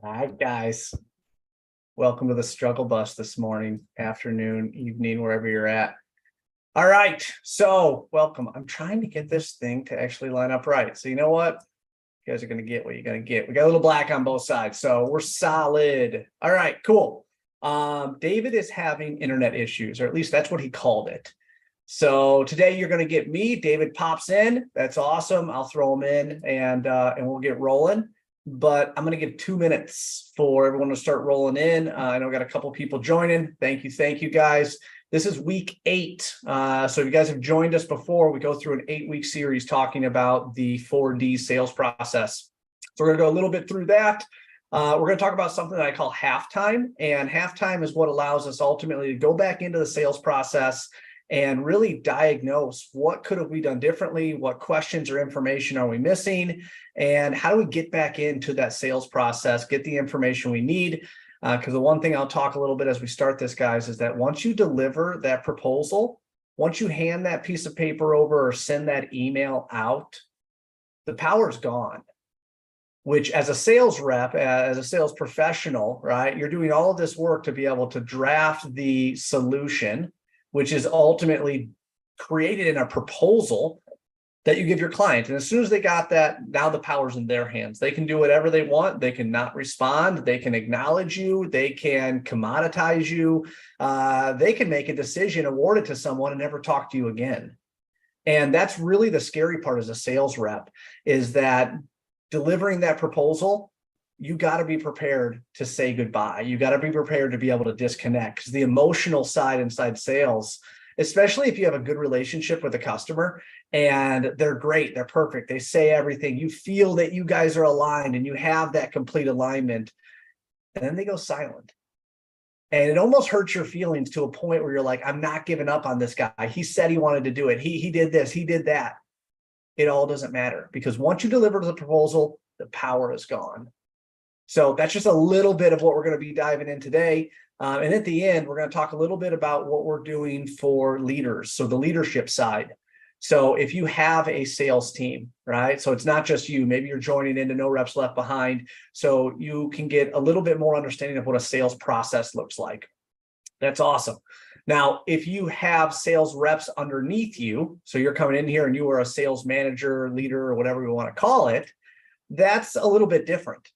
All right, guys. Welcome to the struggle bus this morning, afternoon, evening, wherever you're at. All right, so welcome. I'm trying to get this thing to actually line up right. So you know what? You guys are going to get what you're going to get. We got a little black on both sides, so we're solid. All right, cool. David is having internet issues, or at least that's what he called it. So today you're going to get me. David pops in. That's awesome. I'll throw him in and we'll get rolling. But I'm going to give 2 minutes for everyone to start rolling in. I know I got a couple people joining. Thank you, guys. This is week 8. So if you guys have joined us before, we go through an 8-week series talking about the 4D sales process. So we're going to go a little bit through that. We're going to talk about something that I call halftime, and halftime is what allows us ultimately to go back into the sales process and really diagnose what could have we done differently, what questions or information are we missing, and how do we get back into that sales process, get the information we need. Because the one thing I'll talk a little bit as we start this, guys, is that once you deliver that proposal, once you hand that piece of paper over or send that email out, the power's gone. Which as a sales rep, as a sales professional, right, you're doing all of this work to be able to draft the solution, which is ultimately created in a proposal that you give your client. And as soon as they got that, now the power's in their hands. They can do whatever they want. They can not respond. They can acknowledge you. They can commoditize you. They can make a decision, award it to someone, and never talk to you again. And that's really the scary part as a sales rep, is that delivering that proposal, you got to be prepared to say goodbye. You got to be prepared to be able to disconnect, because the emotional side inside sales, especially if you have a good relationship with a customer and they're great, they're perfect, they say everything, you feel that you guys are aligned and you have that complete alignment, and then they go silent. And it almost hurts your feelings to a point where you're like, I'm not giving up on this guy. He said he wanted to do it. He did this, he did that. It all doesn't matter, because once you deliver the proposal, the power is gone. So that's just a little bit of what we're going to be diving in today. And at the end, we're going to talk a little bit about what we're doing for leaders. So the leadership side. So if you have a sales team, right? So it's not just you, maybe you're joining into No Reps Left Behind. So you can get a little bit more understanding of what a sales process looks like. That's awesome. Now, if you have sales reps underneath you, so you're coming in here and you are a sales manager, leader, or whatever you want to call it, that's a little bit different,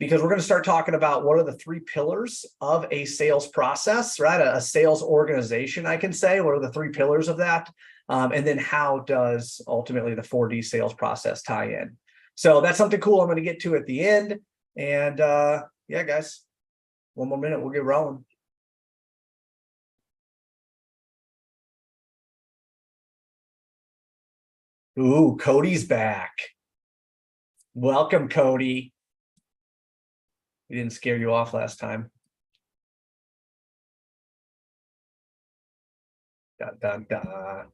because we're going to start talking about what are the 3 pillars of a sales process, right? A sales organization, I can say. What are the 3 pillars of that? And then how does ultimately the 4D sales process tie in? So that's something cool I'm going to get to at the end. And yeah, guys, one more minute, we'll get rolling. Ooh, Cody's back. Welcome, Cody. He didn't scare you off last time. Dun, dun, dun.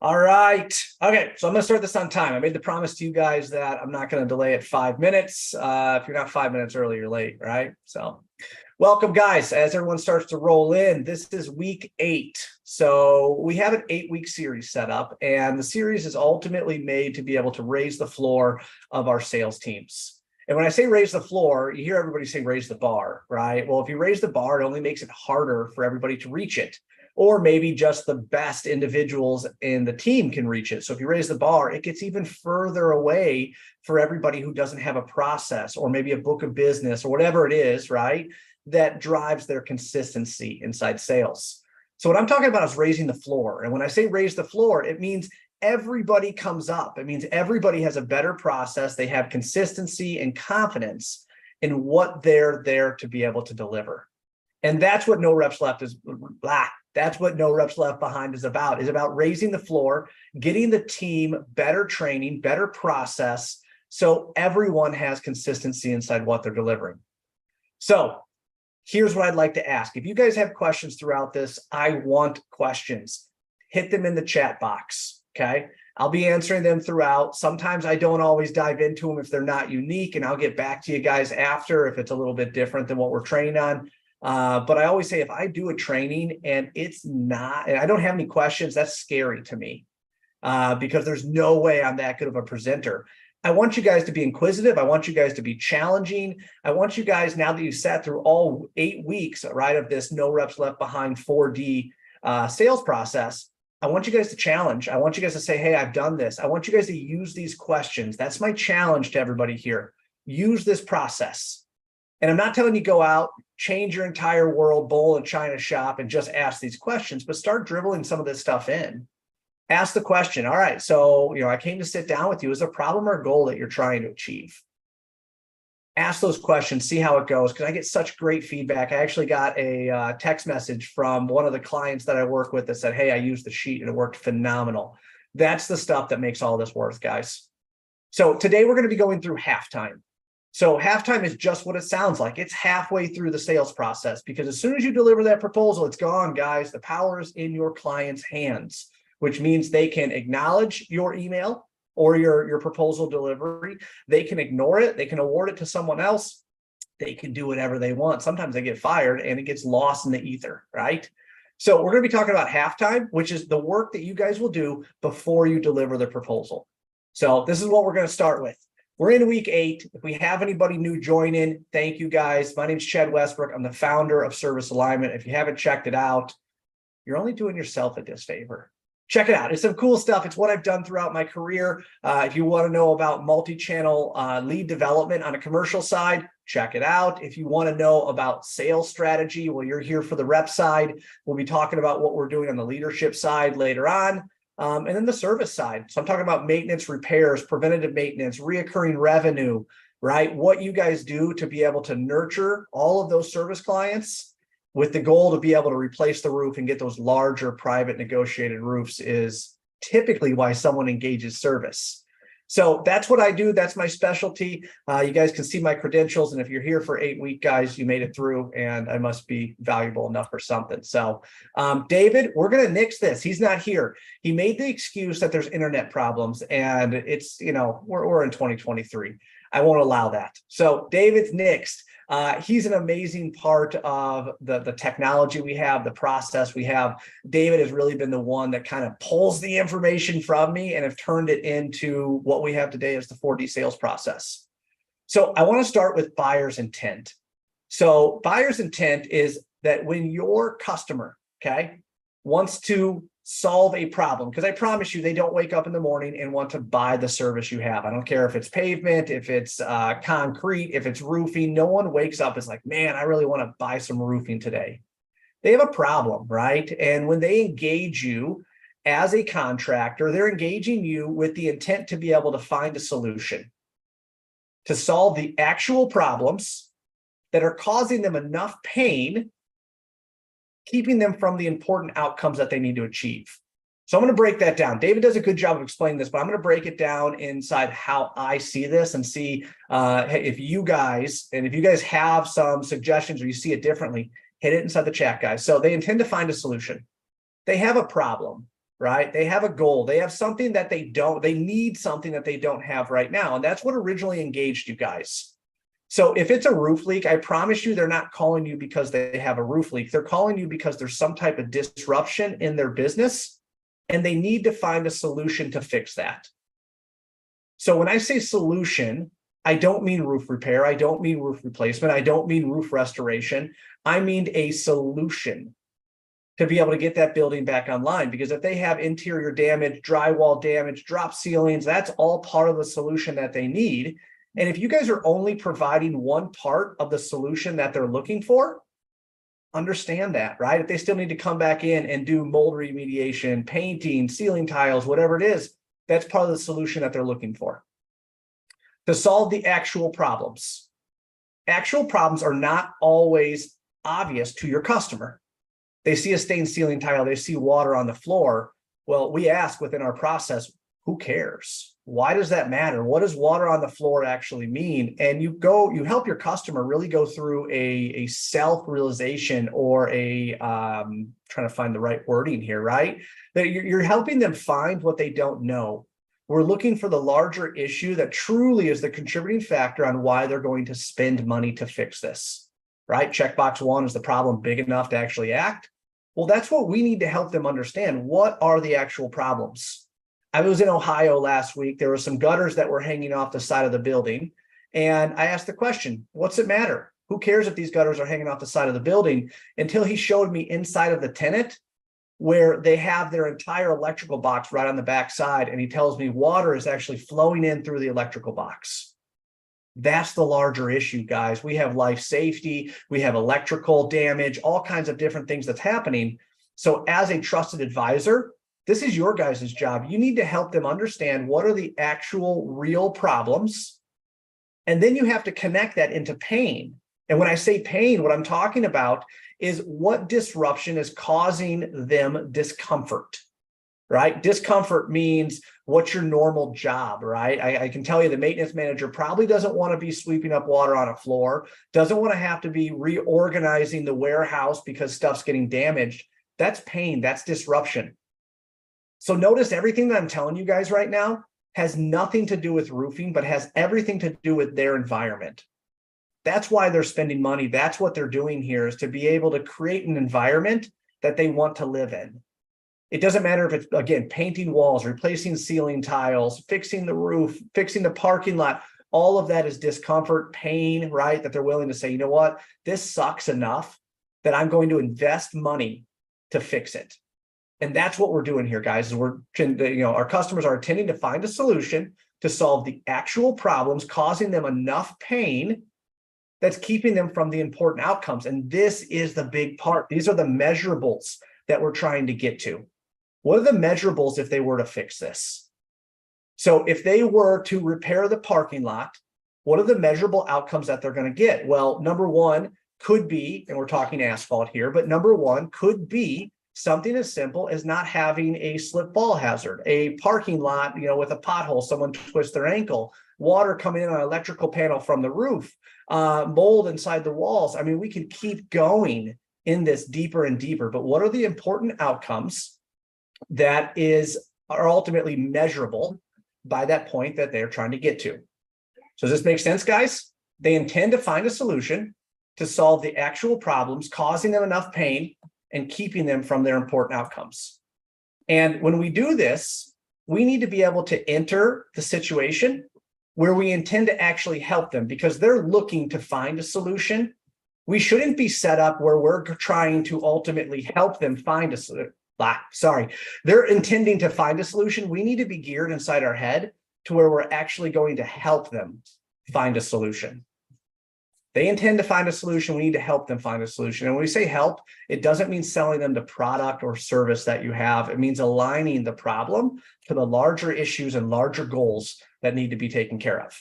All right. Okay, so I'm going to start this on time. I made the promise to you guys that I'm not going to delay it 5 minutes. If you're not 5 minutes early, you're late, right? So welcome, guys. As everyone starts to roll in, this is week 8. So we have an 8-week series set up, and the series is ultimately made to be able to raise the floor of our sales teams. And when I say raise the floor, you hear everybody say raise the bar, right? Well, if you raise the bar, it only makes it harder for everybody to reach it. Or maybe just the best individuals in the team can reach it. So if you raise the bar, it gets even further away for everybody who doesn't have a process or maybe a book of business or whatever it is, right, that drives their consistency inside sales. So what I'm talking about is raising the floor. And when I say raise the floor, it means everybody comes up. It means everybody has a better process. They have consistency and confidence in what they're there to be able to deliver. And that's what No Reps Left is. That's what No Reps Left Behind is about raising the floor, getting the team better training, better process, so everyone has consistency inside what they're delivering. So here's what I'd like to ask. If you guys have questions throughout this, I want questions. Hit them in the chat box, okay? I'll be answering them throughout. Sometimes I don't always dive into them if they're not unique, and I'll get back to you guys after if it's a little bit different than what we're training on. But I always say, if I do a training and and I don't have any questions, that's scary to me, because there's no way I'm that good of a presenter. I want you guys to be inquisitive. I want you guys to be challenging. I want you guys, now that you've sat through all 8 weeks, right, of this No Reps Left Behind 4D sales process, I want you guys to challenge. I want you guys to say, hey, I've done this. I want you guys to use these questions. That's my challenge to everybody here. Use this process. And I'm not telling you go out, change your entire world, bowl and china shop, and just ask these questions, but start dribbling some of this stuff in. Ask the question, all right, so, I came to sit down with you. Is there a problem or a goal that you're trying to achieve? Ask those questions, see how it goes, because I get such great feedback. I actually got a text message from one of the clients that I work with that said, hey, I used the sheet and it worked phenomenal. That's the stuff that makes all this worth, guys. So today we're going to be going through halftime. So halftime is just what it sounds like. It's halfway through the sales process, because as soon as you deliver that proposal, it's gone, guys. The power is in your client's hands, which means they can acknowledge your email or your proposal delivery. They can ignore it. They can award it to someone else. They can do whatever they want. Sometimes they get fired and it gets lost in the ether, right? So we're going to be talking about halftime, which is the work that you guys will do before you deliver the proposal. So this is what we're going to start with. We're in week 8. If we have anybody new join in, thank you guys. My name is Chad Westbrook. I'm the founder of Service Alignment. If you haven't checked it out, you're only doing yourself a disfavor. Check it out. It's some cool stuff. It's what I've done throughout my career. If you want to know about multi-channel lead development on a commercial side, check it out. If you want to know about sales strategy, well, you're here for the rep side. We'll be talking about what we're doing on the leadership side later on. And then the service side. So I'm talking about maintenance, repairs, preventative maintenance, reoccurring revenue, right? What you guys do to be able to nurture all of those service clients with the goal to be able to replace the roof and get those larger private negotiated roofs is typically why someone engages service. So that's what I do. That's my specialty. You guys can see my credentials. And if you're here for 8 weeks, guys, you made it through, and I must be valuable enough for something. So David, we're going to nix this. He's not here. He made the excuse that there's internet problems, and it's, we're in 2023. I won't allow that. So David's nixed. He's an amazing part of the technology we have, the process we have. David has really been the one that kind of pulls the information from me and have turned it into what we have today as the 4D sales process. So I want to start with buyer's intent. So buyer's intent is that when your customer, wants to solve a problem, because I promise you, they don't wake up in the morning and want to buy the service you have. I don't care if it's pavement, if it's concrete, if it's roofing. No one wakes up and is like, man, I really want to buy some roofing today. They have a problem, right? And when they engage you as a contractor, they're engaging you with the intent to be able to find a solution, to solve the actual problems that are causing them enough pain, keeping them from the important outcomes that they need to achieve. So I'm going to break that down. David does a good job of explaining this, but I'm going to break it down inside how I see this and see if you guys have some suggestions or you see it differently, hit it inside the chat, guys. So they intend to find a solution. They have a problem, right? They have a goal. They have something that they need something that they don't have right now. And that's what originally engaged you guys. So if it's a roof leak, I promise you they're not calling you because they have a roof leak. They're calling you because there's some type of disruption in their business and they need to find a solution to fix that. So when I say solution, I don't mean roof repair. I don't mean roof replacement. I don't mean roof restoration. I mean a solution to be able to get that building back online. Because if they have interior damage, drywall damage, drop ceilings, that's all part of the solution that they need. And if you guys are only providing one part of the solution that they're looking for, understand that, right? If they still need to come back in and do mold remediation, painting, ceiling tiles, whatever it is, that's part of the solution that they're looking for. To solve the actual problems. Actual problems are not always obvious to your customer. They see a stained ceiling tile, they see water on the floor. Well, we ask within our process, who cares? Why does that matter? What does water on the floor actually mean? And you help your customer really go through a self-realization or trying to find the right wording here, right? That you're helping them find what they don't know. We're looking for the larger issue that truly is the contributing factor on why they're going to spend money to fix this, right? Checkbox 1, is the problem big enough to actually act? Well, that's what we need to help them understand. What are the actual problems? I was in Ohio last week. There were some gutters that were hanging off the side of the building. And I asked the question, what's it matter? Who cares if these gutters are hanging off the side of the building? Until he showed me inside of the tenant where they have their entire electrical box right on the back side. And he tells me water is actually flowing in through the electrical box. That's the larger issue, guys. We have life safety, we have electrical damage, all kinds of different things that's happening. So as a trusted advisor, this is your guys' job. You need to help them understand what are the actual real problems. And then you have to connect that into pain. And when I say pain, what I'm talking about is what disruption is causing them discomfort, right? Discomfort means what's your normal job, right? I can tell you the maintenance manager probably doesn't want to be sweeping up water on a floor, doesn't want to have to be reorganizing the warehouse because stuff's getting damaged. That's pain, that's disruption. So notice everything that I'm telling you guys right now has nothing to do with roofing, but has everything to do with their environment. That's why they're spending money. That's what they're doing here, is to be able to create an environment that they want to live in. It doesn't matter if it's, again, painting walls, replacing ceiling tiles, fixing the roof, fixing the parking lot. All of that is discomfort, pain, right? That they're willing to say, you know what, this sucks enough that I'm going to invest money to fix it. And that's what we're doing here, guys, is our customers are intending to find a solution to solve the actual problems causing them enough pain that's keeping them from the important outcomes. And this is the big part. These are the measurables that we're trying to get to. What are the measurables if they were to fix this? So if they were to repair the parking lot, what are the measurable outcomes that they're going to get? Well, number one could be, and we're talking asphalt here, but number one could be something as simple as not having a slip fall hazard, a parking lot, with a pothole, someone twists their ankle, water coming in on an electrical panel from the roof, mold inside the walls. I mean, we can keep going in this deeper and deeper, but what are the important outcomes that are ultimately measurable by that point that they're trying to get to? So does this make sense, guys? They intend to find a solution to solve the actual problems causing them enough pain and keeping them from their important outcomes. And when we do this, we need to be able to enter the situation where we intend to actually help them, because they're looking to find a solution. We shouldn't be set up where we're trying to ultimately help them find a solution. They're intending to find a solution. We need to be geared inside our head to where we're actually going to help them find a solution. They intend to find a solution. We need to help them find a solution. And when we say help, it doesn't mean selling them the product or service that you have. It means aligning the problem to the larger issues and larger goals that need to be taken care of.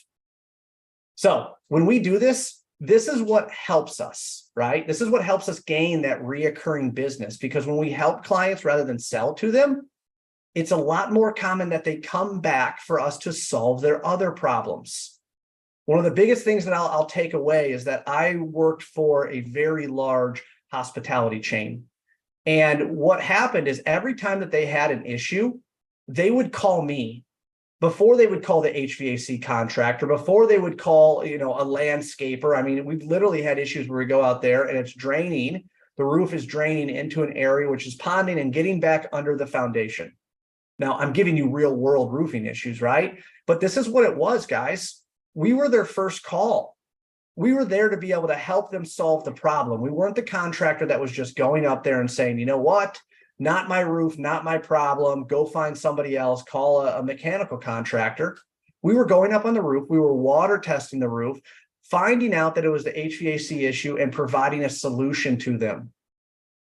So when we do this, this is what helps us, right? This is what helps us gain that reoccurring business, because when we help clients rather than sell to them, it's a lot more common that they come back for us to solve their other problems. One of the biggest things that I'll take away is that I worked for a very large hospitality chain. And what happened is every time that they had an issue, they would call me before they would call the HVAC contractor, before they would call, a landscaper. I mean, we've literally had issues where we go out there and it's draining. The roof is draining into an area which is ponding and getting back under the foundation. Now, I'm giving you real world roofing issues, right? But this is what it was, guys. We were their first call. We were there to be able to help them solve the problem. We weren't the contractor that was just going up there and saying, you know what, not my roof, not my problem, go find somebody else, call a mechanical contractor. We were going up on the roof. We were water testing the roof, finding out that it was the HVAC issue and providing a solution to them.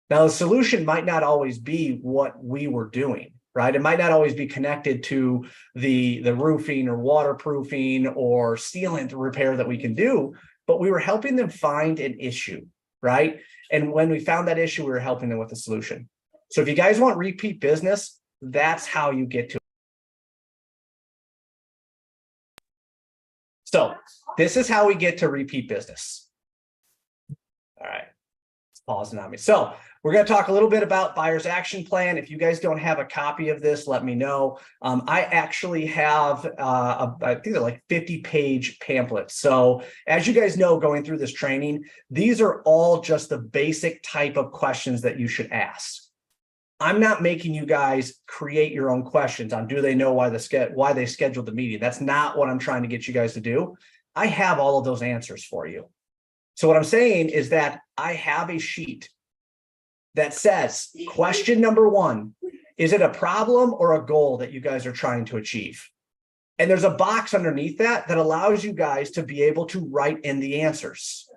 Now, the solution might not always be what we were doing, right? It might not always be connected to the roofing or waterproofing or sealant repair that we can do, but we were helping them find an issue, right? And when we found that issue, we were helping them with a solution. So if you guys want repeat business, that's how you get to it. So this is how we get to repeat business. All right, it's pausing on me. So we're going to talk a little bit about buyer's action plan. If you guys don't have a copy of this, let me know. I actually have, I think they're like 50-page pamphlets. So as you guys know, going through this training, these are all just the basic type of questions that you should ask. I'm not making you guys create your own questions on do they know why they scheduled the meeting. That's not what I'm trying to get you guys to do. I have all of those answers for you. So what I'm saying is that I have a sheet that says question number 1, is it a problem or a goal that you guys are trying to achieve? And there's a box underneath that allows you guys to be able to write in the answers.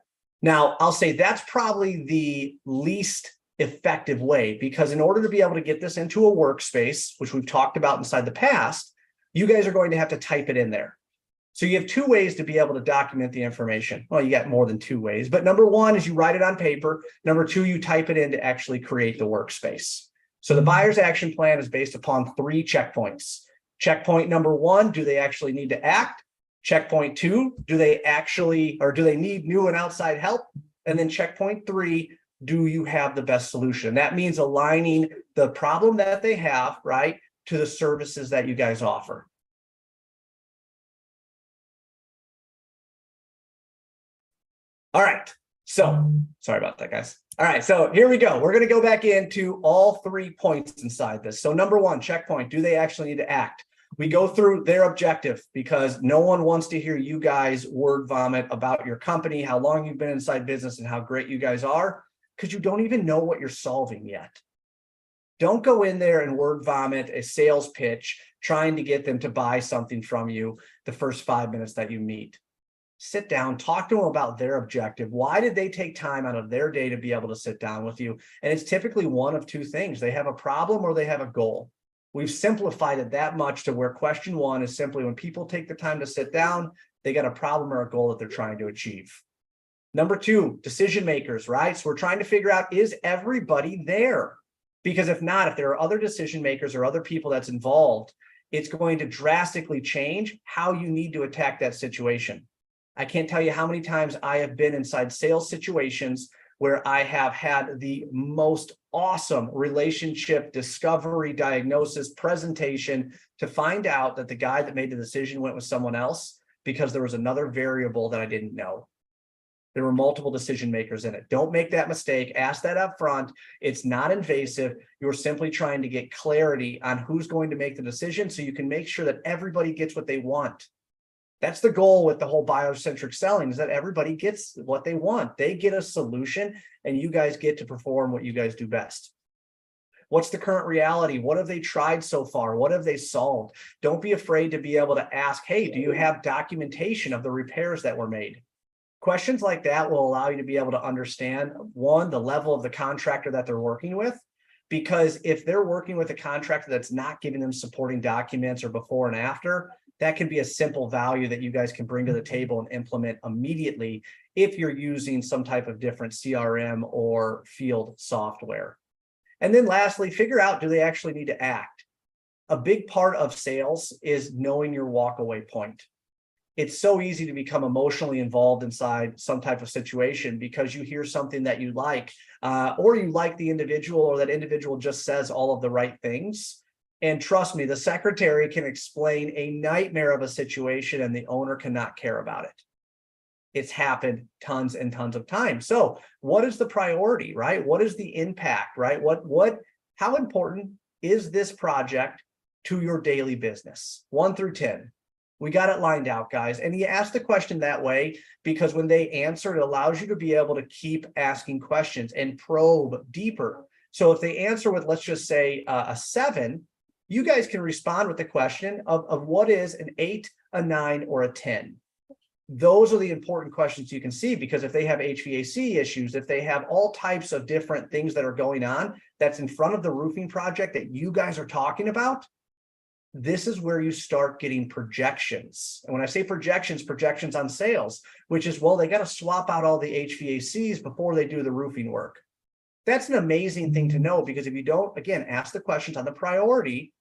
Now, I'll say that's probably the least effective way, because in order to be able to get this into a workspace, which we've talked about inside the past, you guys are going to have to type it in there. So you have 2 ways to be able to document the information. Well, you got more than 2 ways, but number 1 is you write it on paper. Number 2, you type it in to actually create the workspace. So the buyer's action plan is based upon 3 checkpoints. Checkpoint number 1, do they actually need to act? Checkpoint 2, do they need new and outside help? And then checkpoint 3, do you have the best solution? That means aligning the problem that they have, right, to the services that you guys offer. All right, so sorry about that, guys. All right, so here we go. We're going to go back into all 3 points inside this. So number 1, checkpoint, do they actually need to act? We go through their objective, because no one wants to hear you guys word vomit about your company, how long you've been inside business and how great you guys are, because you don't even know what you're solving yet. Don't go in there and word vomit a sales pitch trying to get them to buy something from you the first 5 minutes that you meet. Sit down, talk to them about their objective. Why did they take time out of their day to be able to sit down with you? And it's typically one of 2 things. They have a problem or they have a goal. We've simplified it that much to where question 1 is simply when people take the time to sit down, they got a problem or a goal that they're trying to achieve. Number 2, decision makers, right? So we're trying to figure out, is everybody there? Because if not, if there are other decision makers or other people that's involved, it's going to drastically change how you need to attack that situation. I can't tell you how many times I have been inside sales situations where I have had the most awesome relationship discovery, diagnosis, presentation to find out that the guy that made the decision went with someone else because there was another variable that I didn't know. There were multiple decision makers in it. Don't make that mistake. Ask that up front. It's not invasive. You're simply trying to get clarity on who's going to make the decision so you can make sure that everybody gets what they want. That's the goal with the whole biocentric selling, is that everybody gets what they want. They get a solution and you guys get to perform what you guys do best. What's the current reality? What have they tried so far? What have they solved? Don't be afraid to be able to ask, hey, do you have documentation of the repairs that were made? Questions like that will allow you to be able to understand, 1, the level of the contractor that they're working with, because if they're working with a contractor that's not giving them supporting documents or before and after, that can be a simple value that you guys can bring to the table and implement immediately if you're using some type of different CRM or field software. And then lastly, figure out, do they actually need to act? A big part of sales is knowing your walkaway point. It's so easy to become emotionally involved inside some type of situation because you hear something that you like, or you like the individual, or that individual just says all of the right things. And trust me, the secretary can explain a nightmare of a situation and the owner cannot care about it. It's happened tons and tons of times. So what is the priority, right? What is the impact, right? How important is this project to your daily business? 1 through 10. We got it lined out, guys. And you ask the question that way because when they answer, it allows you to be able to keep asking questions and probe deeper. So if they answer with, let's just say a 7, you guys can respond with the question of what is an 8, a 9, or a 10. Those are the important questions you can see, because if they have HVAC issues, if they have all types of different things that are going on that's in front of the roofing project that you guys are talking about, this is where you start getting projections. And when I say projections on sales, which is, well, they got to swap out all the HVACs before they do the roofing work. That's an amazing thing to know, because if you don't, again, ask the questions on the priority,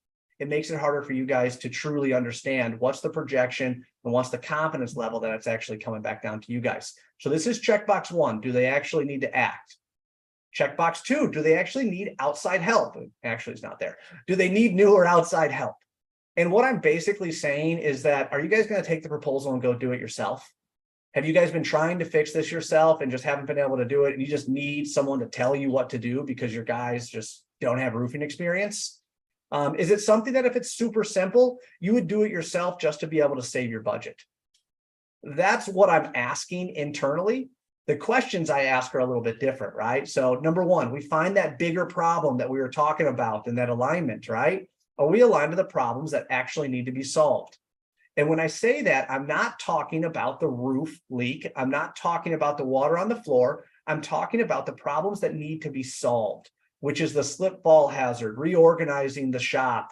it makes it harder for you guys to truly understand what's the projection and what's the confidence level that it's actually coming back down to you guys. So this is checkbox 1. Do they actually need to act? Checkbox 2. Do they actually need outside help? Actually, it's not there. Do they need new or outside help? And what I'm basically saying is that, are you guys going to take the proposal and go do it yourself? Have you guys been trying to fix this yourself and just haven't been able to do it? And you just need someone to tell you what to do because your guys just don't have roofing experience? Is it something that if it's super simple, you would do it yourself just to be able to save your budget? That's what I'm asking internally. The questions I ask are a little bit different, right? So number one, we find that bigger problem that we were talking about in that alignment, right? Are we aligned to the problems that actually need to be solved? And when I say that, I'm not talking about the roof leak. I'm not talking about the water on the floor. I'm talking about the problems that need to be solved, which is the slip fall hazard, reorganizing the shop,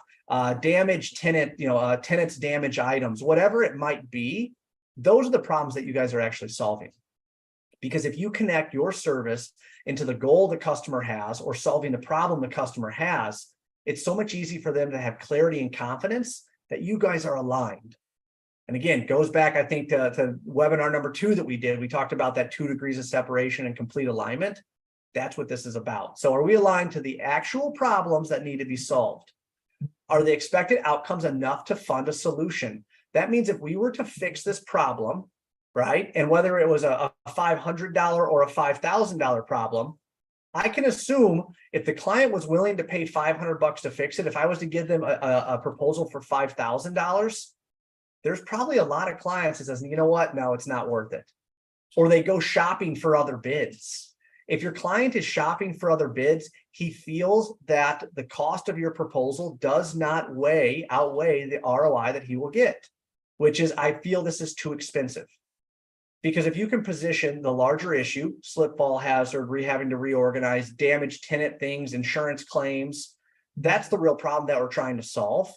damaged tenant, tenants damage items, whatever it might be. Those are the problems that you guys are actually solving. Because if you connect your service into the goal the customer has or solving the problem the customer has, it's so much easier for them to have clarity and confidence that you guys are aligned. And again, goes back, I think, to webinar number 2 that we did. We talked about that 2 degrees of separation and complete alignment. That's what this is about. So are we aligned to the actual problems that need to be solved? Are the expected outcomes enough to fund a solution? That means if we were to fix this problem, right, and whether it was a $500 or a $5,000 problem, I can assume if the client was willing to pay $500 to fix it, if I was to give them a proposal for $5,000, there's probably a lot of clients that says, you know what, no, it's not worth it. Or they go shopping for other bids. If your client is shopping for other bids, he feels that the cost of your proposal does not outweigh the ROI that he will get, which is, I feel this is too expensive. Because if you can position the larger issue, slip fall hazard, having to reorganize, damaged tenant things, insurance claims, that's the real problem that we're trying to solve.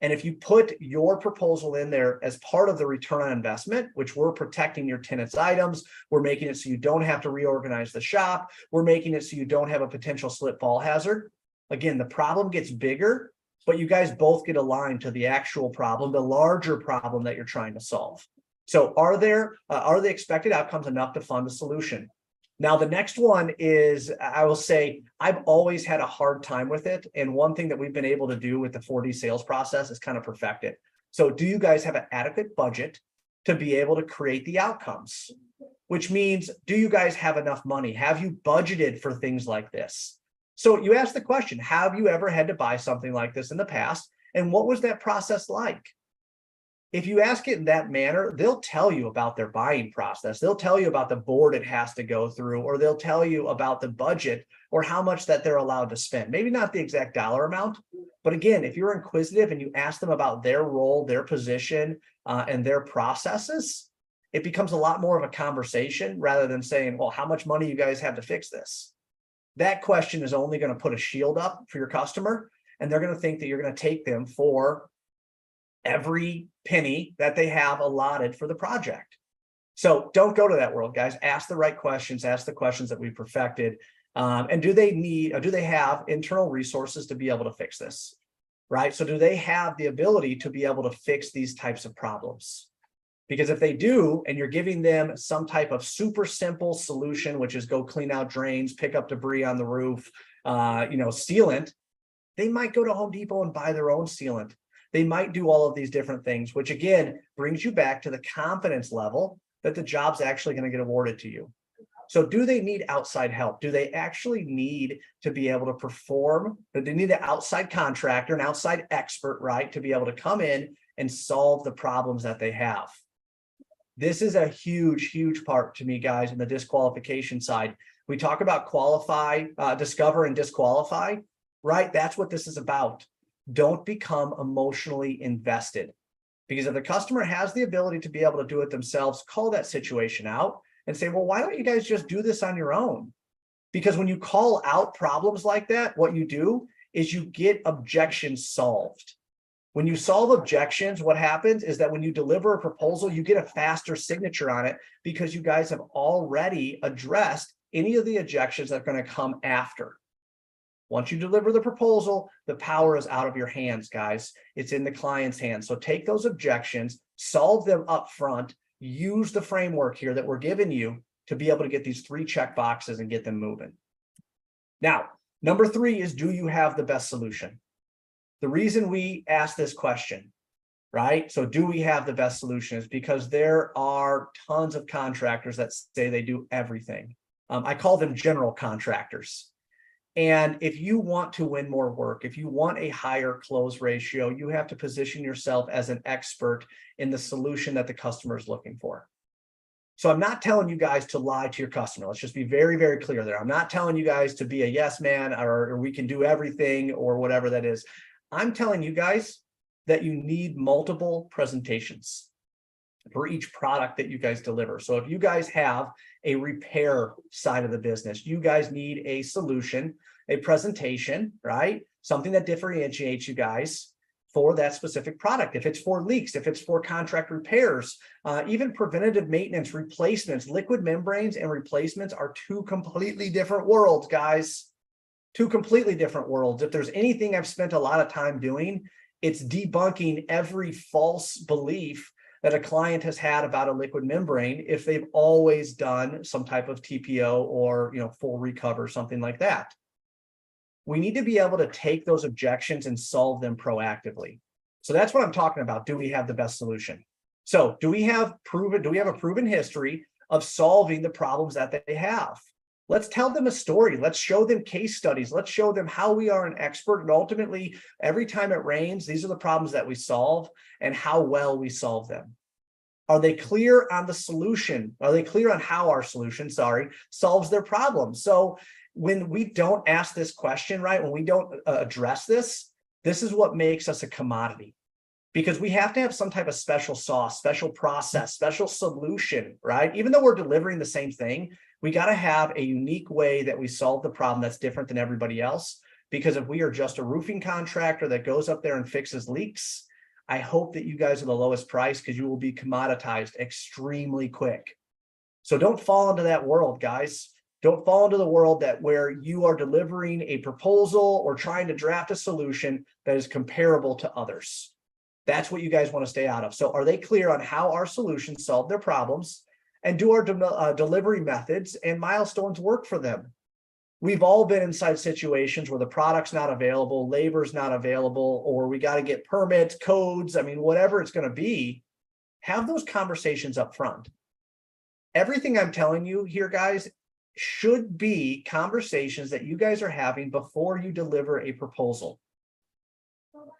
And if you put your proposal in there as part of the return on investment, which we're protecting your tenant's items, we're making it so you don't have to reorganize the shop, we're making it so you don't have a potential slip fall hazard. Again, the problem gets bigger, but you guys both get aligned to the actual problem, the larger problem that you're trying to solve. So are the expected outcomes enough to fund a solution? Now, the next one is, I will say, I've always had a hard time with it. And one thing that we've been able to do with the 4D sales process is kind of perfect it. So do you guys have an adequate budget to be able to create the outcomes? Which means, do you guys have enough money? Have you budgeted for things like this? So you ask the question, have you ever had to buy something like this in the past? And what was that process like? If you ask it in that manner, they'll tell you about their buying process. They'll tell you about the board it has to go through, or they'll tell you about the budget or how much that they're allowed to spend. Maybe not the exact dollar amount, but again, if you're inquisitive and you ask them about their role, their position, and their processes, it becomes a lot more of a conversation rather than saying, well, how much money you guys have to fix this? That question is only going to put a shield up for your customer, and they're going to think that you're going to take them for every penny that they have allotted for the project. So don't go to that world, guys. Ask the right questions, ask the questions that we perfected. And do they have internal resources to be able to fix this, right? So do they have the ability to be able to fix these types of problems? Because if they do, and you're giving them some type of super simple solution, which is go clean out drains, pick up debris on the roof, sealant, they might go to Home Depot and buy their own sealant. They might do all of these different things, which again, brings you back to the confidence level that the job's actually going to get awarded to you. So do they need outside help? Do they actually need to be able to perform? Do they need an outside contractor, an outside expert, right, to be able to come in and solve the problems that they have? This is a huge, huge part to me, guys, in the disqualification side. We talk about qualify, discover, and disqualify, right? That's what this is about. Don't become emotionally invested, because if the customer has the ability to be able to do it themselves, call that situation out and say, well, why don't you guys just do this on your own? Because when you call out problems like that, what you do is you get objections solved. When you solve objections, what happens is that when you deliver a proposal, you get a faster signature on it because you guys have already addressed any of the objections that are going to come after. Once you deliver the proposal, the power is out of your hands, guys. It's in the client's hands. So take those objections, solve them up front, use the framework here that we're giving you to be able to get these 3 check boxes and get them moving. Now, number 3 is, do you have the best solution? The reason we ask this question, right? So do we have the best solution is because there are tons of contractors that say they do everything. I call them general contractors. And if you want to win more work, if you want a higher close ratio, you have to position yourself as an expert in the solution that the customer is looking for. So I'm not telling you guys to lie to your customer. Let's just be very, very clear there. I'm not telling you guys to be a yes man, or we can do everything or whatever that is. I'm telling you guys that you need multiple presentations for each product that you guys deliver. So if you guys have a repair side of the business, you guys need a solution, a presentation, right? Something that differentiates you guys for that specific product. If it's for leaks, if it's for contract repairs, even preventative maintenance, replacements, liquid membranes and replacements are two completely different worlds, guys. Two completely different worlds. If there's anything I've spent a lot of time doing, it's debunking every false belief that a client has had about a liquid membrane if they've always done some type of TPO or full recover, something like that. We need to be able to take those objections and solve them proactively. So that's what I'm talking about. Do we have the best solution? So do we have a proven history of solving the problems that they have? Let's tell them a story. Let's show them case studies. Let's show them how we are an expert. And ultimately, every time it rains, these are the problems that we solve and how well we solve them. Are they clear on the solution? Are they clear on how our solution, solves their problem? So when we don't ask this question, right, when we don't address this, this is what makes us a commodity. Because we have to have some type of special sauce, special process, special solution, right? Even though we're delivering the same thing, we got to have a unique way that we solve the problem that's different than everybody else. Because if we are just a roofing contractor that goes up there and fixes leaks, I hope that you guys are the lowest price because you will be commoditized extremely quick. So don't fall into that world, guys. Don't fall into the world where you are delivering a proposal or trying to draft a solution that is comparable to others. That's what you guys want to stay out of. So are they clear on how our solutions solve their problems? And do our delivery methods and milestones work for them? We've all been inside situations where the product's not available, labor's not available, or we got to get permits, codes, whatever it's going to be. Have those conversations up front. Everything I'm telling you here, guys, should be conversations that you guys are having before you deliver a proposal.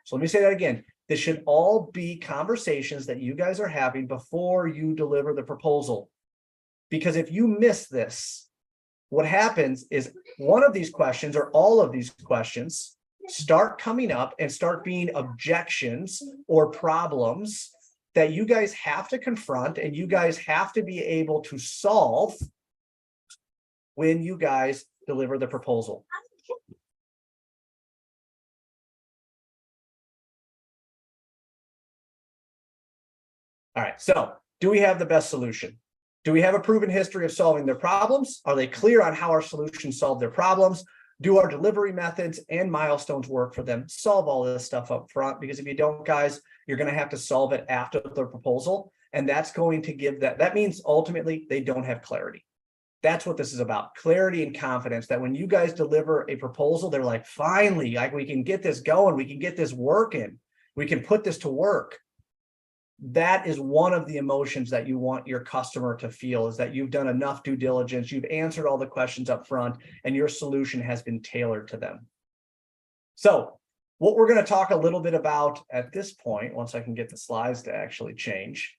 So let me say that again. This should all be conversations that you guys are having before you deliver the proposal. Because if you miss this, what happens is one of these questions or all of these questions start coming up and start being objections or problems that you guys have to confront and you guys have to be able to solve when you guys deliver the proposal. All right, so do we have the best solution? Do we have a proven history of solving their problems? Are they clear on how our solutions solve their problems? Do our delivery methods and milestones work for them? Solve all this stuff up front, because if you don't, guys, you're going to have to solve it after the proposal. And that's going to give that means ultimately they don't have clarity. That's what this is about, clarity and confidence, that when you guys deliver a proposal, they're like, finally, we can get this going. We can get this working. We can put this to work. That is one of the emotions that you want your customer to feel, is that you've done enough due diligence, you've answered all the questions up front, and your solution has been tailored to them. So what we're going to talk a little bit about at this point, once I can get the slides to actually change.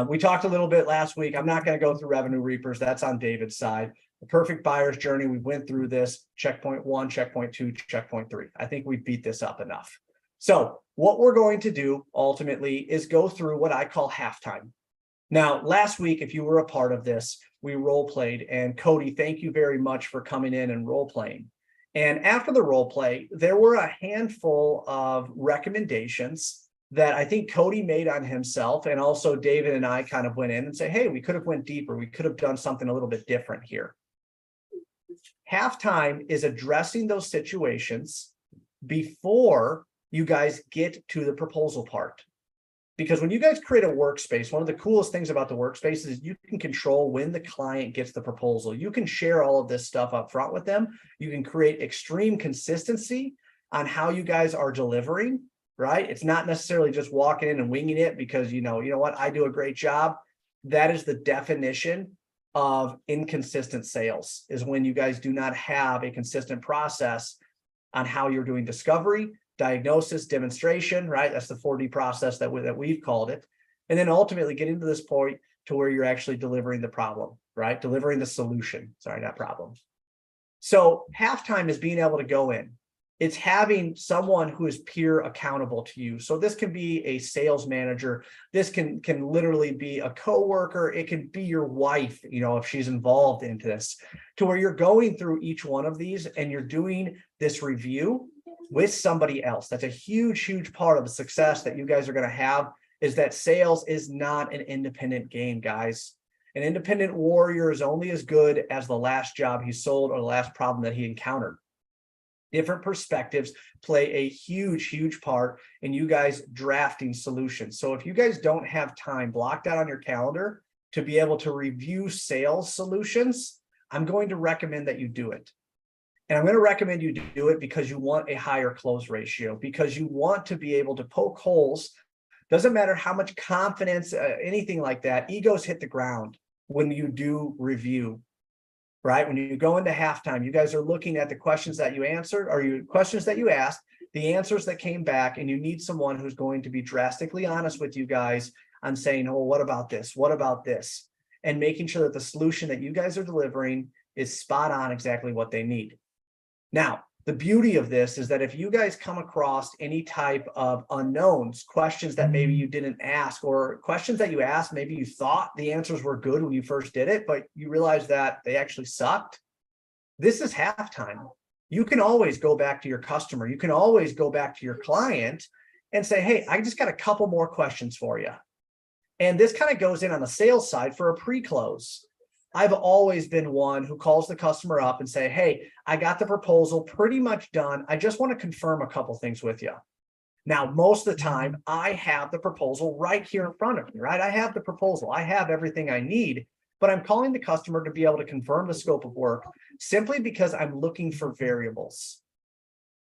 We talked a little bit last week. I'm not going to go through revenue reapers. That's on David's side. The perfect buyer's journey. We went through this. Checkpoint 1, checkpoint 2, checkpoint 3. I think we beat this up enough. So what we're going to do ultimately is go through what I call halftime. Now, last week, if you were a part of this, we role played, and Cody, thank you very much for coming in and role playing. And after the role play, there were a handful of recommendations that I think Cody made on himself, and also David and I kind of went in and said, hey, we could have went deeper. We could have done something a little bit different here. Halftime is addressing those situations before you guys get to the proposal part. Because when you guys create a workspace, one of the coolest things about the workspace is you can control when the client gets the proposal. You can share all of this stuff up front with them. You can create extreme consistency on how you guys are delivering, right? It's not necessarily just walking in and winging it because, you know what, I do a great job. That is the definition of inconsistent sales, is when you guys do not have a consistent process on how you're doing discovery, diagnosis, demonstration, right? That's the 4D process that we've called it. And then ultimately getting to this point to where you're actually delivering the problem, right? Delivering the solution, sorry, not problem. So halftime is being able to go in. It's having someone who is peer accountable to you. So this can be a sales manager. This can literally be a coworker. It can be your wife, if she's involved into this, to where you're going through each one of these and you're doing this review with somebody else. That's a huge, huge part of the success that you guys are going to have, is that sales is not an independent game, guys. An independent warrior is only as good as the last job he sold or the last problem that he encountered. Different perspectives play a huge, huge part in you guys drafting solutions. So if you guys don't have time blocked out on your calendar to be able to review sales solutions, I'm going to recommend that you do it. And I'm going to recommend you do it because you want a higher close ratio, because you want to be able to poke holes. Doesn't matter how much confidence, anything like that, egos hit the ground when you do review. Right? When you go into halftime, you guys are looking at the questions that you answered, or questions that you asked, the answers that came back, and you need someone who's going to be drastically honest with you guys on saying, oh, what about this? What about this? And making sure that the solution that you guys are delivering is spot on exactly what they need. Now, the beauty of this is that if you guys come across any type of unknowns, questions that maybe you didn't ask, or questions that you asked, maybe you thought the answers were good when you first did it, but you realized that they actually sucked. This is halftime. You can always go back to your customer. You can always go back to your client and say, hey, I just got a couple more questions for you. And this kind of goes in on the sales side for a pre-close. I've always been one who calls the customer up and say, hey, I got the proposal pretty much done. I just want to confirm a couple things with you. Now, most of the time, I have the proposal right here in front of me, right? I have the proposal. I have everything I need, but I'm calling the customer to be able to confirm the scope of work simply because I'm looking for variables.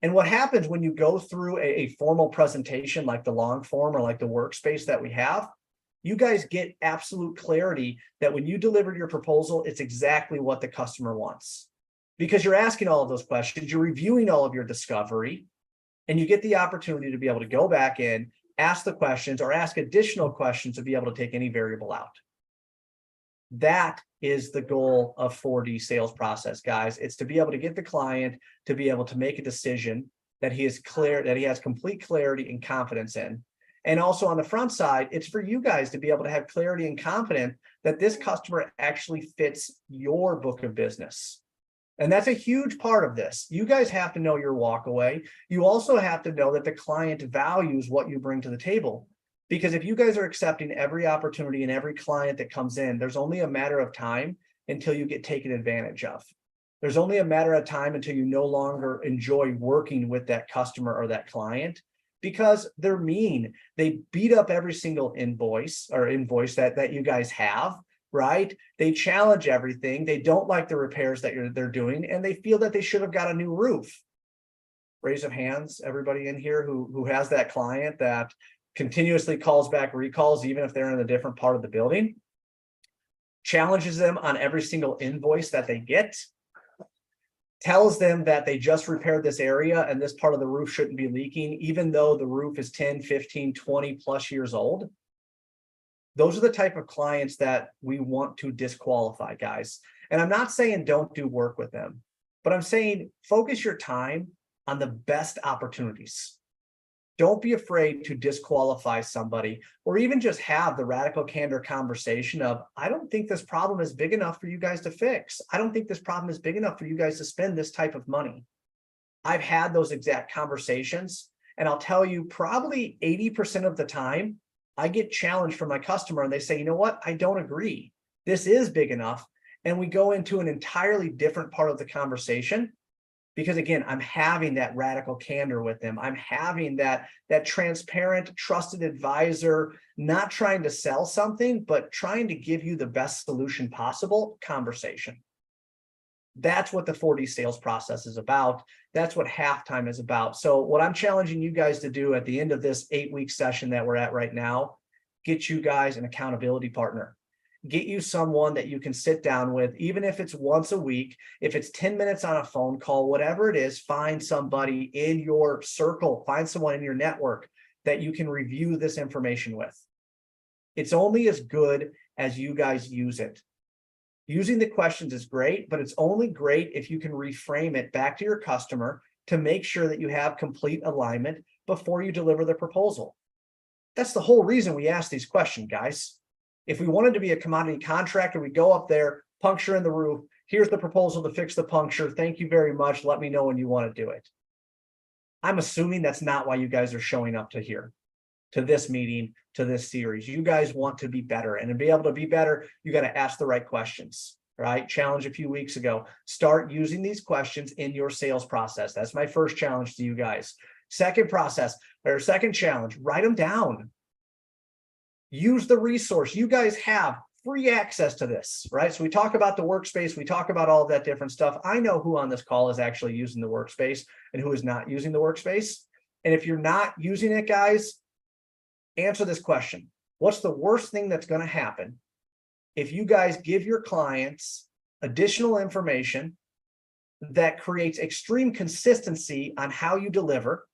And what happens when you go through a formal presentation like the long form or like the workspace that we have, you guys get absolute clarity that when you deliver your proposal, it's exactly what the customer wants. Because you're asking all of those questions, you're reviewing all of your discovery, and you get the opportunity to be able to go back in, ask the questions, or ask additional questions to be able to take any variable out. That is the goal of 4D sales process, guys. It's to be able to get the client to be able to make a decision that he is clear, that he has complete clarity and confidence in. And also on the front side, it's for you guys to be able to have clarity and confidence that this customer actually fits your book of business. And that's a huge part of this. You guys have to know your walk away. You also have to know that the client values what you bring to the table. Because if you guys are accepting every opportunity and every client that comes in, there's only a matter of time until you get taken advantage of. There's only a matter of time until you no longer enjoy working with that customer or that client, because they're mean. They beat up every single invoice that you guys have, right? They challenge everything. They don't like the repairs that they're doing, and they feel that they should have got a new roof. Raise of hands, everybody in here who has that client that continuously calls back recalls, even if they're in a different part of the building, challenges them on every single invoice that they get, tells them that they just repaired this area and this part of the roof shouldn't be leaking, even though the roof is 10, 15, 20 plus years old. Those are the type of clients that we want to disqualify, guys. And I'm not saying don't do work with them, but I'm saying focus your time on the best opportunities. Don't be afraid to disqualify somebody, or even just have the radical candor conversation of, I don't think this problem is big enough for you guys to fix. I don't think this problem is big enough for you guys to spend this type of money. I've had those exact conversations, and I'll tell you, probably 80% of the time, I get challenged from my customer and they say, you know what? I don't agree. This is big enough. And we go into an entirely different part of the conversation. Because again, I'm having that radical candor with them. I'm having that transparent, trusted advisor, not trying to sell something, but trying to give you the best solution possible conversation. That's what the 4D sales process is about. That's what halftime is about. So what I'm challenging you guys to do at the end of this 8-week session that we're at right now, get you guys an accountability partner. get you someone that you can sit down with, even if it's once a week, if it's 10 minutes on a phone call, whatever it is, find somebody in your circle, find someone in your network that you can review this information with. It's only as good as you guys use it. Using the questions is great, but it's only great if you can reframe it back to your customer to make sure that you have complete alignment before you deliver the proposal. That's the whole reason we ask these questions, guys. If we wanted to be a commodity contractor, we go up there, puncture in the roof. Here's the proposal to fix the puncture. Thank you very much. Let me know when you want to do it. I'm assuming that's not why you guys are showing up to here, to this meeting, to this series. You guys want to be better, and to be able to be better, you got to ask the right questions, right? Challenge a few weeks ago, start using these questions in your sales process. That's my first challenge to you guys. Second challenge, write them down. Use the resource. You guys have free access to this, right? So we talk about the workspace. We talk about all of that different stuff. I know who on this call is actually using the workspace and who is not using the workspace. And if you're not using it, guys, answer this question. What's the worst thing that's going to happen if you guys give your clients additional information that creates extreme consistency on how you deliver,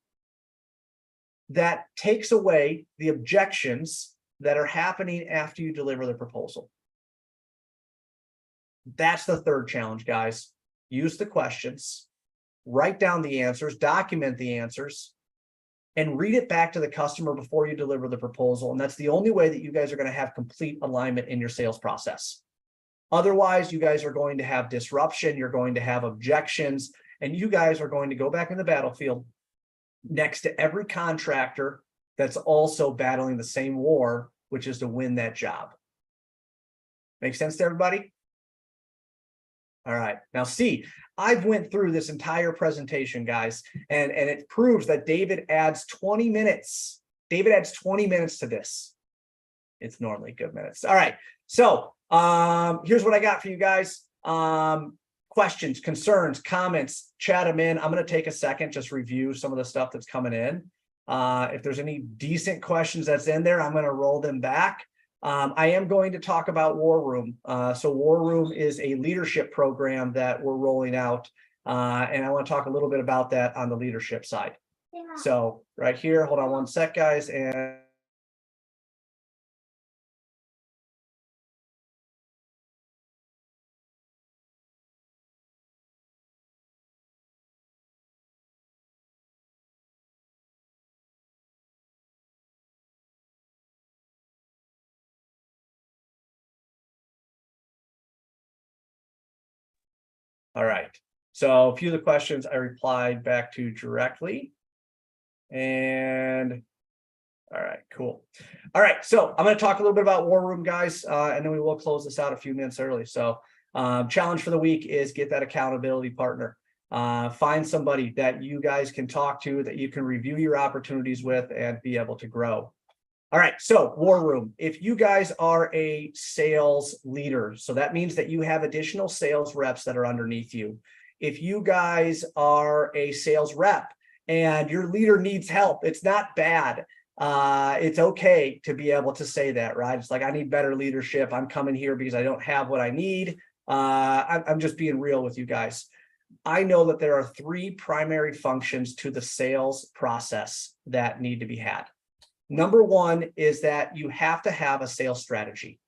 that takes away the objections that are happening after you deliver the proposal? That's the third challenge, guys. Use the questions, write down the answers, document the answers, and read it back to the customer before you deliver the proposal. And that's the only way that you guys are going to have complete alignment in your sales process. Otherwise, you guys are going to have disruption, you're going to have objections, and you guys are going to go back in the battlefield next to every contractor that's also battling the same war, which is to win that job. Make sense to everybody? All right. Now, see, I've went through this entire presentation, guys, and it proves that David adds 20 minutes. David adds 20 minutes to this. It's normally good minutes. All right. So here's what I got for you guys. Questions, concerns, comments, chat them in. I'm going to take a second, just review some of the stuff that's coming in. If there's any decent questions that's in there, I'm going to roll them back. I am going to talk about War Room. So War Room is a leadership program that we're rolling out. And I want to talk a little bit about that on the leadership side. Yeah. So right here, hold on one sec, guys. And all right. So a few of the questions I replied back to directly. And all right, cool. All right, so I'm going to talk a little bit about War Room, guys, and then we will close this out a few minutes early. So challenge for the week is get that accountability partner. Find somebody that you guys can talk to, that you can review your opportunities with and be able to grow. All right, so War Room, if you guys are a sales leader, so that means that you have additional sales reps that are underneath you. If you guys are a sales rep and your leader needs help, it's not bad. It's okay to be able to say that, right? It's like, I need better leadership. I'm coming here because I don't have what I need. I'm just being real with you guys. I know that there are three primary functions to the sales process that need to be had. Number one is that you have to have a sales strategy.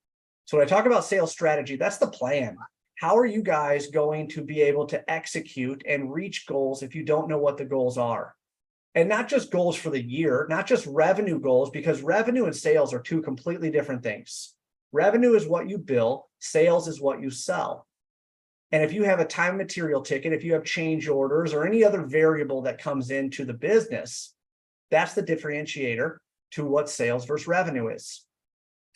So when I talk about sales strategy, that's the plan. How are you guys going to be able to execute and reach goals if you don't know what the goals are? And not just goals for the year, not just revenue goals, because revenue and sales are two completely different things. Revenue is what you bill, sales is what you sell. And if you have a time and material ticket, if you have change orders or any other variable that comes into the business, that's the differentiator to what sales versus revenue is.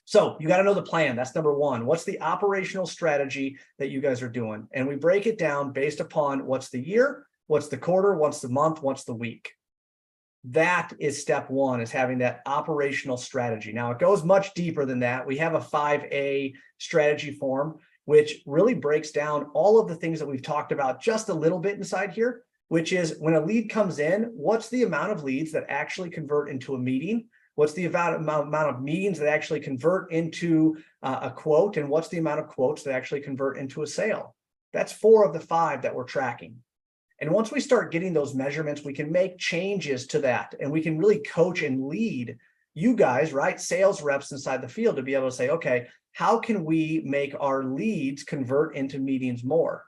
So you got to know the plan. That's number one. What's the operational strategy that you guys are doing? And we break it down based upon what's the year, what's the quarter, what's the month, what's the week. That is step one, is having that operational strategy. Now it goes much deeper than that. We have a 5A strategy form, which really breaks down all of the things that we've talked about just a little bit inside here, which is when a lead comes in, what's the amount of leads that actually convert into a meeting? What's the amount of meetings that actually convert into a quote? And what's the amount of quotes that actually convert into a sale? That's 4 of the 5 that we're tracking. And once we start getting those measurements, we can make changes to that, and we can really coach and lead you guys, right? Sales reps inside the field to be able to say, okay, how can we make our leads convert into meetings more?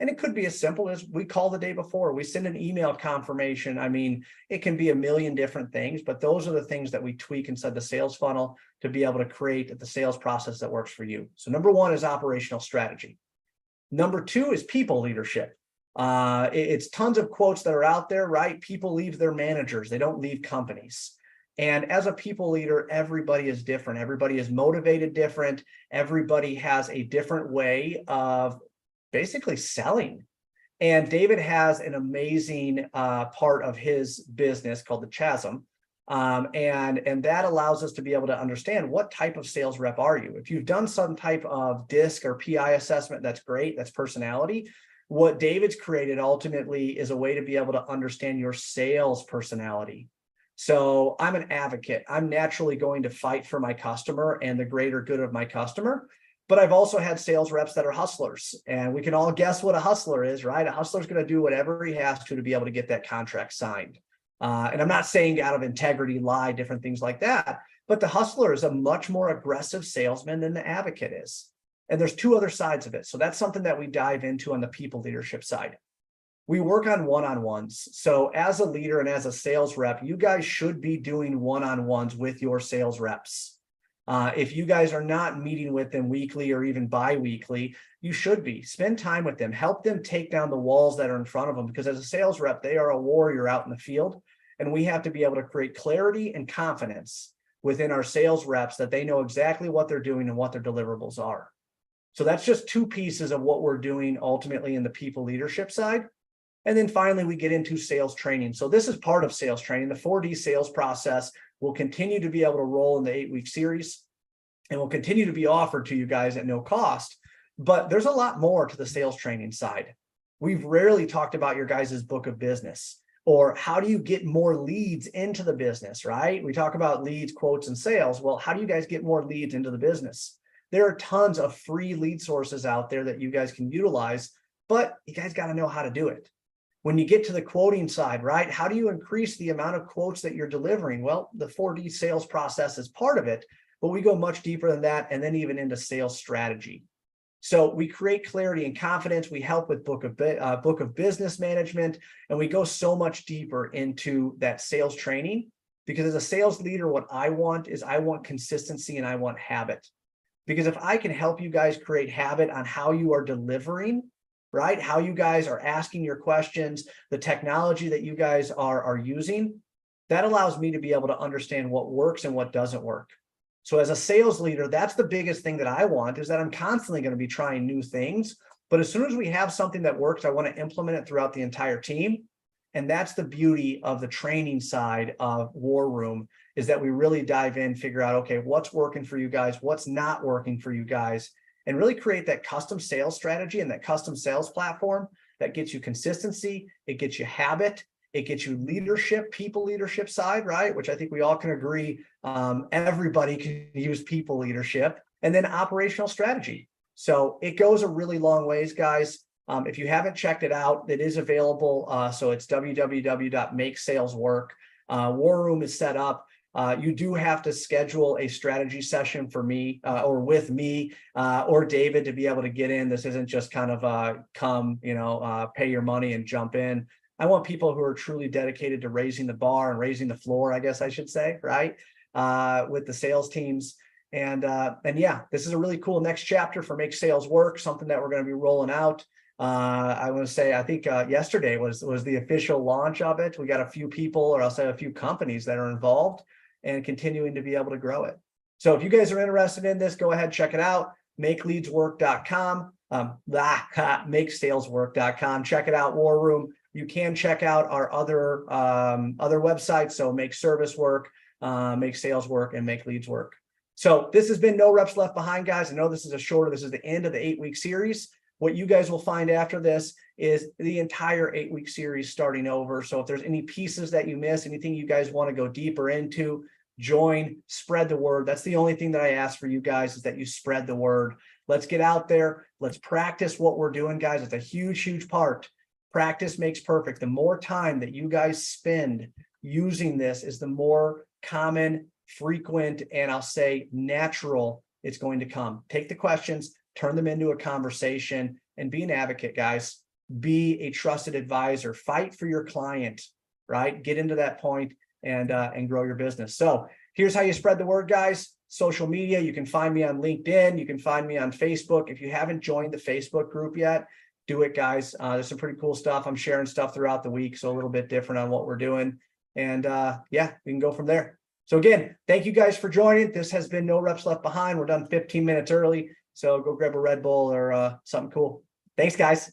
And it could be as simple as we call the day before, we send an email confirmation. I mean, it can be a million different things, but those are the things that we tweak inside the sales funnel to be able to create the sales process that works for you. So number 1 is operational strategy. Number 2 is people leadership. It's tons of quotes that are out there, right? People leave their managers, they don't leave companies. And as a people leader, everybody is different. Everybody is motivated different. Everybody has a different way of basically selling. And David has an amazing part of his business called the Chasm. And that allows us to be able to understand what type of sales rep are you. If you've done some type of DISC or PI assessment, that's great. That's personality. What David's created ultimately is a way to be able to understand your sales personality. So I'm an advocate. I'm naturally going to fight for my customer and the greater good of my customer. But I've also had sales reps that are hustlers, and we can all guess what a hustler is, right? A hustler is going to do whatever he has to be able to get that contract signed. And I'm not saying out of integrity, lie, different things like that, but the hustler is a much more aggressive salesman than the advocate is. And there's 2 other sides of it. So that's something that we dive into on the people leadership side. We work on one-on-ones. So as a leader and as a sales rep, you guys should be doing one-on-ones with your sales reps. If you guys are not meeting with them weekly or even bi-weekly, you should be. Spend time with them. Help them take down the walls that are in front of them, because as a sales rep, they are a warrior out in the field. And we have to be able to create clarity and confidence within our sales reps that they know exactly what they're doing and what their deliverables are. So that's just 2 pieces of what we're doing ultimately in the people leadership side. And then finally, we get into sales training. So this is part of sales training. The 4D sales process will continue to be able to roll in the 8-week series, and will continue to be offered to you guys at no cost. But there's a lot more to the sales training side. We've rarely talked about your guys' book of business, or how do you get more leads into the business, right? We talk about leads, quotes, and sales. Well, how do you guys get more leads into the business? There are tons of free lead sources out there that you guys can utilize, but you guys got to know how to do it. When you get to the quoting side, right? How do you increase the amount of quotes that you're delivering? Well, the 4D sales process is part of it, but we go much deeper than that, and then even into sales strategy. So we create clarity and confidence. We help with book of business management, and we go so much deeper into that sales training, because as a sales leader, what I want is I want consistency and I want habit. Because if I can help you guys create habit on how you are delivering, right? How you guys are asking your questions, the technology that you guys are using, that allows me to be able to understand what works and what doesn't work. So as a sales leader, that's the biggest thing that I want, is that I'm constantly going to be trying new things. But as soon as we have something that works, I want to implement it throughout the entire team. And that's the beauty of the training side of War Room, is that we really dive in, figure out, okay, what's working for you guys, what's not working for you guys, and really create that custom sales strategy and that custom sales platform that gets you consistency, it gets you habit, it gets you leadership, people leadership side, right? Which I think we all can agree, everybody can use people leadership, and then operational strategy. So it goes a really long ways, guys. If you haven't checked it out, it is available. So it's www.makesaleswork. War Room is set up. You do have to schedule a strategy session for me or with me or David to be able to get in. This isn't just kind of come, pay your money and jump in. I want people who are truly dedicated to raising the bar and raising the floor, I guess I should say, right? With the sales teams. And yeah, this is a really cool next chapter for Make Sales Work, something that we're going to be rolling out. I want to say, I think yesterday was the official launch of it. We got a few people, or I'll say a few companies that are involved and continuing to be able to grow it. So if you guys are interested in this, go ahead, check it out. MakeLeadsWork.com, MakeSalesWork.com. Check it out, War Room. You can check out our other websites. So Make Service Work, Make Sales Work, and Make Leads Work. So this has been No Reps Left Behind, guys. I know this is this is the end of the 8-week series. What you guys will find after this is the entire 8-week series starting over. So if there's any pieces that you miss, anything you guys want to go deeper into, join, spread the word. That's the only thing that I ask for you guys, is that you spread the word. Let's get out there. Let's practice what we're doing, guys. It's a huge, huge part. Practice makes perfect. The more time that you guys spend using this is the more common, frequent, and I'll say natural it's going to come. Take the questions, turn them into a conversation, and be an advocate, guys. Be a trusted advisor. Fight for your client, right? Get into that point and grow your business. So here's how you spread the word, guys. Social media, you can find me on LinkedIn. You can find me on Facebook. If you haven't joined the Facebook group yet, do it, guys. There's some pretty cool stuff. I'm sharing stuff throughout the week, so a little bit different on what we're doing. And yeah, we can go from there. So again, thank you guys for joining. This has been No Reps Left Behind. We're done 15 minutes early, so go grab a Red Bull or something cool. Thanks, guys.